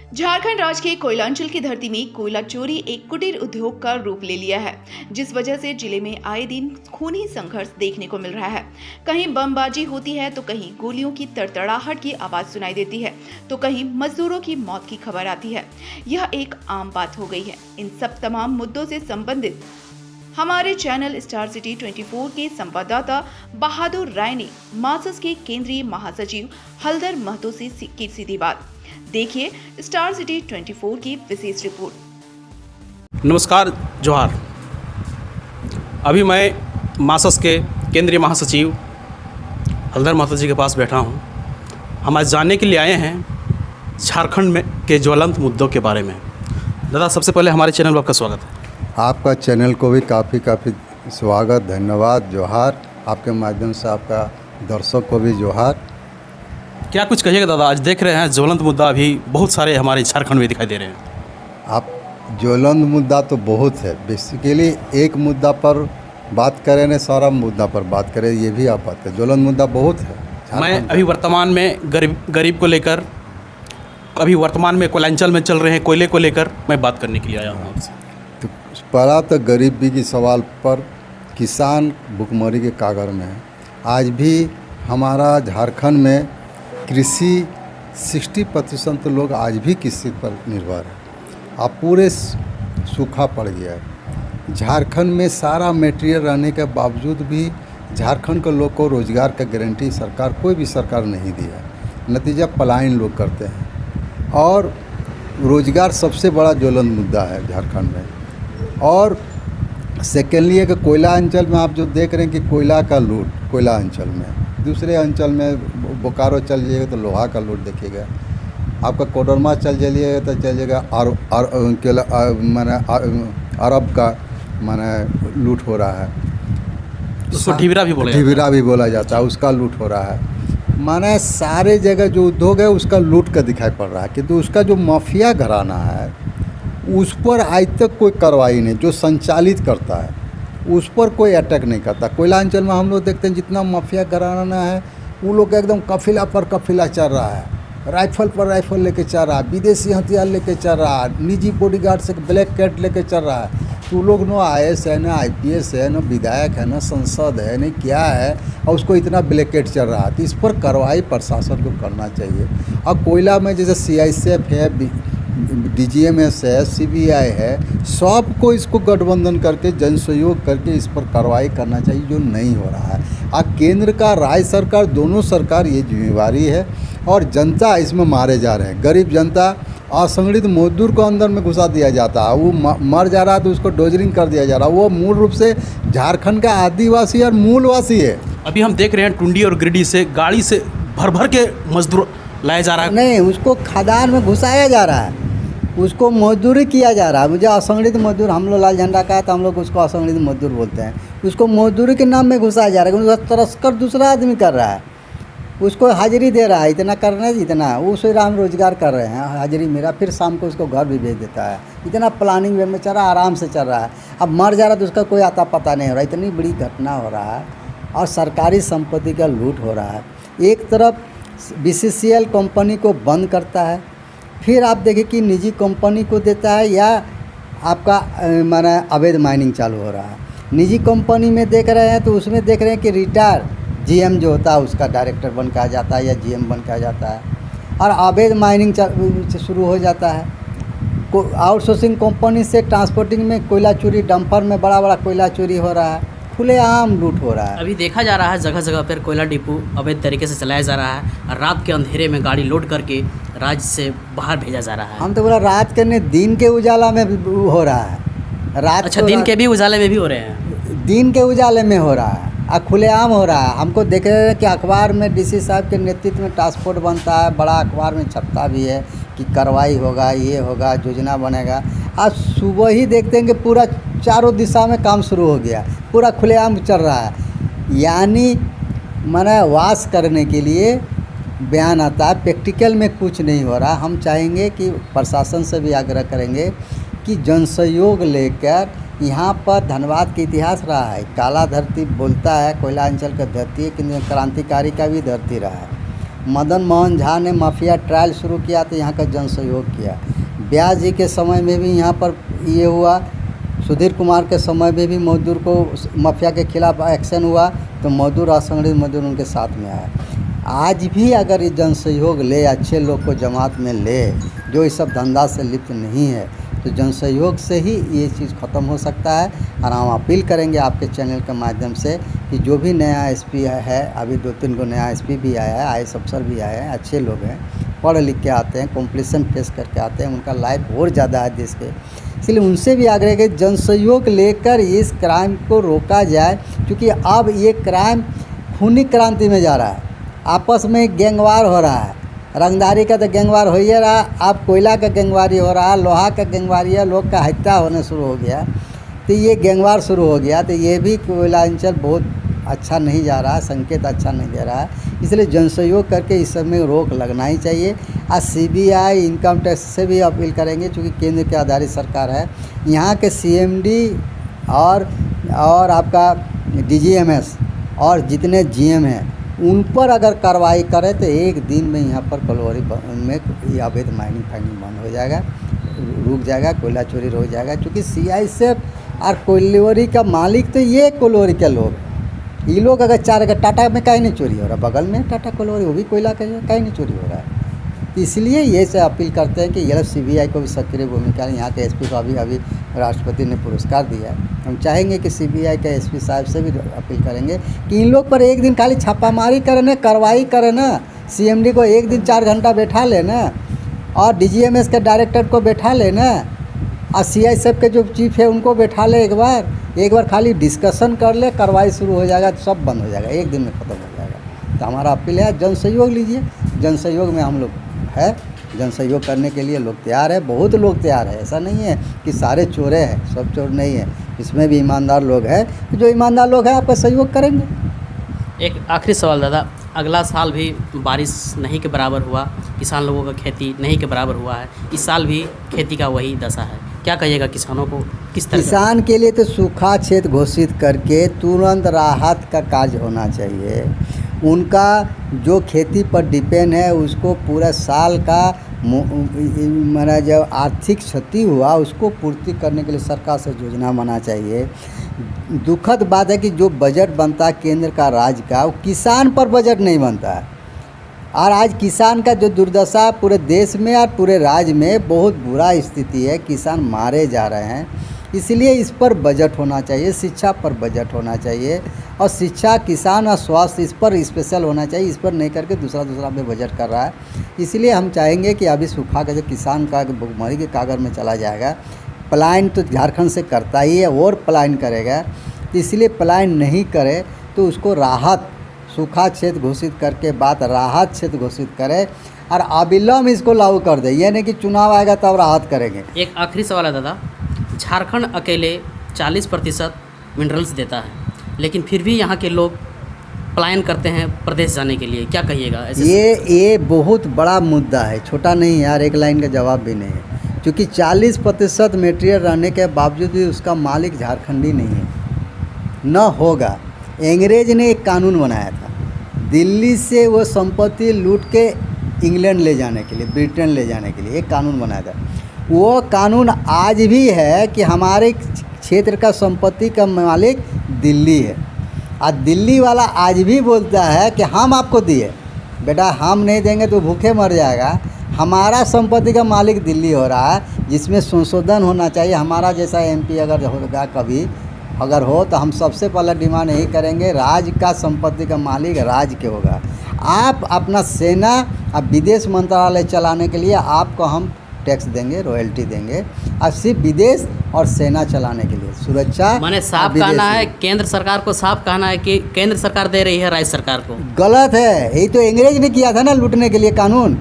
झारखंड राज्य के कोयलांचल की धरती में कोयला चोरी एक कुटीर उद्योग का रूप ले लिया है, जिस वजह से जिले में आए दिन खूनी संघर्ष देखने को मिल रहा है। कहीं बमबाजी होती है तो कहीं गोलियों की तड़तड़ाहट की आवाज सुनाई देती है तो कहीं मजदूरों की मौत की खबर आती है। यह एक आम बात हो गई है। इन सब तमाम मुद्दों से संबंधित हमारे चैनल स्टार सिटी 24 के संवाददाता बहादुर राय ने मासस के केंद्रीय महासचिव हलधर महतो से की सीधी बात। देखिए स्टार सिटी 24 की विशेष रिपोर्ट। नमस्कार, जोहार। अभी मैं मासस के केंद्रीय महासचिव हलधर महतो जी के पास बैठा हूँ। हम आज जानने के लिए आए हैं झारखंड में के ज्वलंत मुद्दों के बारे में। दादा, सबसे पहले हमारे चैनल पर आपका स्वागत है। आपका चैनल को भी काफ़ी स्वागत, धन्यवाद, जोहार। आपके माध्यम से आपका दर्शक को भी जोहार। क्या कुछ कहिएगा दादा? आज देख रहे हैं ज्वलंत मुद्दा अभी बहुत सारे हमारे झारखंड में दिखाई दे रहे हैं। आप ज्वलंत मुद्दा तो बहुत है। बेसिकली एक मुद्दा पर बात करें ना, सारा मुद्दा पर बात करें, ये भी आप बात करें। ज्वलंत मुद्दा बहुत है। मैं अभी वर्तमान में गरीब को लेकर, अभी वर्तमान में कोयलांचल में चल रहे हैं कोयले को लेकर मैं बात करने के लिए आया हूँ आपसे। तो पहला तो गरीबी के सवाल पर किसान भुखमरी के कागर में है। आज भी हमारा झारखंड में कृषि 60% लोग आज भी कृषि पर निर्भर है। अब पूरे सूखा पड़ गया है। झारखंड में सारा मटेरियल रहने के बावजूद भी झारखंड के लोग को रोज़गार का गारंटी सरकार, कोई भी सरकार नहीं दिया। नतीजा पलायन लोग करते हैं और रोज़गार सबसे बड़ा ज्वलंत मुद्दा है झारखंड में। और सेकेंडली है कि कोयला अंचल में आप जो देख रहे हैं कि कोयला का लूट, कोयला अंचल में, दूसरे अंचल में बोकारो चल जाइएगा तो लोहा का लूट देखिएगा। आपका कोडरमा चल जाइएगा तो चल जाएगा अरब का माने लूट हो रहा है। उसको ढिबरा भी बोला जाता है, उसका लूट हो रहा है। माने सारे जगह जो उद्योग है उसका लूट का दिखाई पड़ रहा है। किंतु उसका जो माफिया घराना है उस पर आज तक कोई कार्रवाई नहीं। जो संचालित करता है उस पर कोई अटैक नहीं करता। कोयलांचल में हम लोग देखते हैं जितना माफिया घराना है वो लोग एकदम कफिला पर कफिला चल रहा है, राइफल पर राइफल लेके चल रहा है, विदेशी हथियार लेके चल रहा है, निजी बॉडीगार्ड से ब्लैक कैट लेके चल रहा है। तो लोग न IAS है, न IPS है, न विधायक है, न संसद है, न क्या है, और उसको इतना ब्लैक कैट चल रहा है। तो इस पर कार्रवाई प्रशासन को करना चाहिए। और कोयला में जैसे CICF है, DGMS है, CBI है, सबको इसको गठबंधन करके जन सहयोग करके इस पर कार्रवाई करना चाहिए, जो नहीं हो रहा है। केंद्र का, राज्य सरकार, दोनों सरकार ये जिम्मेवारी है। और जनता इसमें मारे जा रहे हैं। गरीब जनता, असंगठित मजदूर को अंदर में घुसा दिया जाता है। वो मर जा रहा है तो उसको डोजरिंग कर दिया जा रहा है। वो मूल रूप से झारखंड का आदिवासी और मूलवासी है। अभी हम देख रहे हैं टुंडी और गिरिडीह से गाड़ी से भर के मजदूर लाया जा रहा है। नहीं, उसको खदान में घुसाया जा रहा है, उसको मजदूरी किया जा रहा है। मुझे असंगठित मजदूर, हम लोग लाल झंडा का है तो हम लोग उसको असंगठित मजदूर बोलते हैं। उसको मजदूरी के नाम में घुसाया जा रहा है। उसका तस्कर दूसरा आदमी कर रहा है, उसको हाजिरी दे रहा है, इतना करना इतना, वो सोच हम रोजगार कर रहे हैं, हाजिरी मेरा, फिर शाम को उसको घर भी भेज देता है। इतना प्लानिंग में चल रहा है, आराम से चल रहा है। अब मर जा रहा है तो उसका कोई आता पता नहीं हो रहा। इतनी बड़ी घटना हो रहा है और सरकारी संपत्ति का लूट हो रहा है। एक तरफ BCCL कंपनी को बंद करता है, फिर आप देखिए कि निजी कंपनी को देता है, या आपका माना अवैध माइनिंग चालू हो रहा है। निजी कंपनी में देख रहे हैं तो उसमें देख रहे हैं कि रिटायर GM जो होता है उसका डायरेक्टर बन के आ जाता है या GM बन के आ जाता है, और अवैध माइनिंग शुरू हो जाता है। आउटसोर्सिंग कंपनी से ट्रांसपोर्टिंग में कोयला चोरी, डंपर में बड़ा कोयला चोरी हो रहा है, खुलेआम लूट हो रहा है। अभी देखा जा रहा है जगह जगह पर कोयला डिपो अवैध तरीके से चलाया जा रहा है और रात के अंधेरे में गाड़ी लोड करके राज्य से बाहर भेजा जा रहा है। हम तो बोला रात के नहीं, दिन के उजाला में हो रहा है। रात, अच्छा, दिन के भी उजाले में भी हो रहे हैं। दिन के उजाले में हो रहा है और खुलेआम हो रहा है। हमको देख रहे हैं कि अखबार में DC साहब के नेतृत्व में टास्क फोर्स बनता है, बड़ा अखबार में छपता भी है कि कार्रवाई होगा, ये होगा, योजना बनेगा। आज सुबह ही देखते हैं कि पूरा चारों दिशा में काम शुरू हो गया, पूरा खुलेआम चल रहा है। यानी माने वास करने के लिए बयान आता है, प्रैक्टिकल में कुछ नहीं हो रहा। हम चाहेंगे कि प्रशासन से भी आग्रह करेंगे कि जनसहयोग लेकर, यहाँ पर धनबाद का इतिहास रहा है, काला धरती बोलता है, कोयला अंचल का धरती है, क्रांतिकारी का भी धरती रहा है। मदन मोहन झा ने माफिया ट्रायल शुरू किया तो यहाँ का जन सहयोग किया। व्यास जी के समय में भी यहाँ पर ये हुआ, सुधीर कुमार के समय में भी मजदूर को माफिया के खिलाफ एक्शन हुआ तो मजदूर असंगठित मजदूर उनके साथ में आया। आज भी अगर ये जन सहयोग ले, अच्छे लोग को जमात में ले जो इस सब धंधा से लिप्त नहीं है, तो जन सहयोग से ही ये चीज़ ख़त्म हो सकता है। और हम अपील करेंगे आपके चैनल के माध्यम से कि जो भी नया एसपी है, अभी 2-3 को नया एसपी भी आया है, IAS अफसर भी आए हैं, अच्छे लोग हैं, पढ़ लिख के आते हैं, कॉम्पिटिशन फेस करके आते हैं, उनका लाइफ और ज़्यादा है देश के, इसलिए उनसे भी आग्रह है कि जन सहयोग लेकर इस क्राइम को रोका जाए, क्योंकि अब ये क्राइम खूनी क्रांति में जा रहा है। आपस में गैंगवार हो रहा है, रंगदारी का तो गैंगवार हो ही रहा, अब कोयला का गैंगवारी हो रहा है, लोहा का गैंगवारी है, लोग का हत्या होने शुरू हो गया, तो ये गैंगवार शुरू हो गया, तो ये भी कोयलांचल बहुत अच्छा नहीं जा रहा है, संकेत अच्छा नहीं दे रहा है। इसलिए जन सहयोग करके इस सब में रोक लगना ही चाहिए। आज CBI इनकम टैक्स से भी अपील करेंगे, चूँकि केंद्र के आधारित सरकार है, यहाँ के CMD और आपका DGMS और जितने GM हैं उन पर अगर कार्रवाई करें तो एक दिन में यहाँ पर कलोरी में अवैध माइनिंग फाइनिंग बंद हो जाएगा, रुक जाएगा, कोयला चोरी रुक जाएगा। क्योंकि CISF और कोयलोरी का मालिक तो ये कोयलोरी के लोग, ये लोग अगर 4 अगर टाटा में कहीं नहीं चोरी हो रहा, बगल में टाटा कोयलोरी, वो भी कोयला का कहीं नहीं चोरी हो रहा है। इसलिए ये से अपील करते हैं कि ये CBI को भी सक्रिय भूमिका, यहाँ के SP को अभी राष्ट्रपति ने पुरस्कार दिया है। हम चाहेंगे कि CBI के SP साहब से भी अपील करेंगे कि इन लोग पर एक दिन खाली छापामारी करें ना, कार्रवाई करें ना, CMD को एक दिन 4 घंटा बैठा लेना और DGMS के डायरेक्टर को बैठा लेना और CISF के जो चीफ है उनको बैठा ले, एक बार खाली डिस्कशन कर ले, कार्रवाई शुरू हो जाएगा, तो सब बंद हो जाएगा, एक दिन में ख़त्म हो जाएगा। तो हमारा अपील है जन सहयोग लीजिए, जन सहयोग में हम लोग है, जन सहयोग करने के लिए लोग तैयार है, बहुत लोग तैयार है। ऐसा नहीं है कि सारे चोरे हैं, सब चोर नहीं है, इसमें भी ईमानदार लोग हैं। जो ईमानदार लोग हैं आपका सहयोग करेंगे। एक आखिरी सवाल दादा, अगला साल भी बारिश नहीं के बराबर हुआ, किसान लोगों का खेती नहीं के बराबर हुआ है, इस साल भी खेती का वही दशा है, क्या कहिएगा किसानों को? किस तरह किसान के लिए तो सूखा क्षेत्र घोषित करके तुरंत राहत का कार्य होना चाहिए। उनका जो खेती पर डिपेंड है उसको पूरा साल का मेरा जो आर्थिक क्षति हुआ उसको पूर्ति करने के लिए सरकार से योजना बनाना चाहिए। दुखद बात है कि जो बजट बनता है केंद्र का, राज्य का, वो किसान पर बजट नहीं बनता है। और आज किसान का जो दुर्दशा पूरे देश में और पूरे राज्य में बहुत बुरा स्थिति है, किसान मारे जा रहे हैं। इसलिए इस पर बजट होना चाहिए, शिक्षा पर बजट होना चाहिए, और शिक्षा, किसान और स्वास्थ्य इस पर स्पेशल होना चाहिए। इस पर नहीं करके दूसरा पे बजट कर रहा है। इसलिए हम चाहेंगे कि अभी सूखा का जो किसान का भुखमरी के कागर में चला जाएगा, पलायन तो झारखंड से करता ही है और पलायन करेगा, तो इसलिए पलायन नहीं करे तो उसको राहत, सूखा क्षेत्र घोषित करके बात राहत क्षेत्र घोषित करे और अविलंब इसको लागू कर दे। ये नहीं कि चुनाव आएगा तब राहत करेंगे। एक आखिरी सवाल है दादा, झारखंड अकेले 40% मिनरल्स देता है, लेकिन फिर भी यहाँ के लोग पलायन करते हैं प्रदेश जाने के लिए, क्या कहिएगा ऐसे? ये बहुत बड़ा मुद्दा है, छोटा नहीं यार, एक लाइन का जवाब भी नहीं है। क्योंकि 40% मटेरियल रहने के बावजूद भी उसका मालिक झारखंडी नहीं है, न होगा। अंग्रेज ने एक कानून बनाया था, दिल्ली से वो संपत्ति लूट के इंग्लैंड ले जाने के लिए, ब्रिटेन ले जाने के लिए एक कानून बनाया था। वो कानून आज भी है कि हमारे क्षेत्र का संपत्ति का मालिक दिल्ली है, और दिल्ली वाला आज भी बोलता है कि हम आपको दिए, बेटा हम नहीं देंगे तो भूखे मर जाएगा। हमारा संपत्ति का मालिक दिल्ली हो रहा है, जिसमें संशोधन होना चाहिए। हमारा जैसा MP अगर होगा कभी, अगर हो तो हम सबसे पहले डिमांड यही करेंगे, राज्य का संपत्ति का मालिक राज्य के होगा। आप अपना सेना और विदेश मंत्रालय चलाने के लिए आपको हम टैक्स देंगे, रॉयल्टी देंगे, और सिर्फ विदेश और सेना चलाने के लिए सुरक्षा। मैंने साफ कहना है, केंद्र सरकार को साफ कहना है कि केंद्र सरकार दे रही है राज्य सरकार को। गलत है, यही तो अंग्रेज ने किया था ना लूटने के लिए कानून।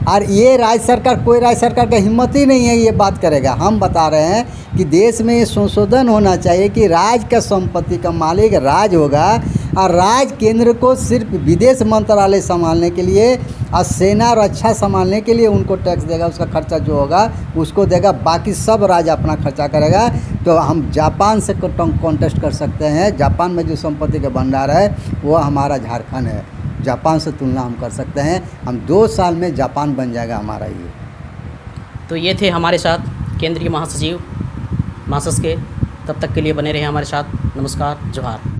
और ये राज्य सरकार, कोई राज्य सरकार का हिम्मत ही नहीं है ये बात करेगा। हम बता रहे हैं कि देश में ये संशोधन होना चाहिए कि राज्य का संपत्ति का मालिक राज्य होगा, और राज्य केंद्र को सिर्फ विदेश मंत्रालय संभालने के लिए और सेना रक्षा संभालने के लिए उनको टैक्स देगा, उसका खर्चा जो होगा उसको देगा, बाकी सब राज्य अपना खर्चा करेगा। तो हम जापान से कॉन्टेस्ट कर सकते हैं, जापान में जो संपत्ति का भंडार है वो हमारा झारखंड है। जापान से तुलना हम कर सकते हैं। हम 2 साल में जापान बन जाएगा हमारा ये। तो ये थे हमारे साथ केंद्रीय महासचिव मासस के। तब तक के लिए बने रहे हमारे साथ। नमस्कार, जोहार।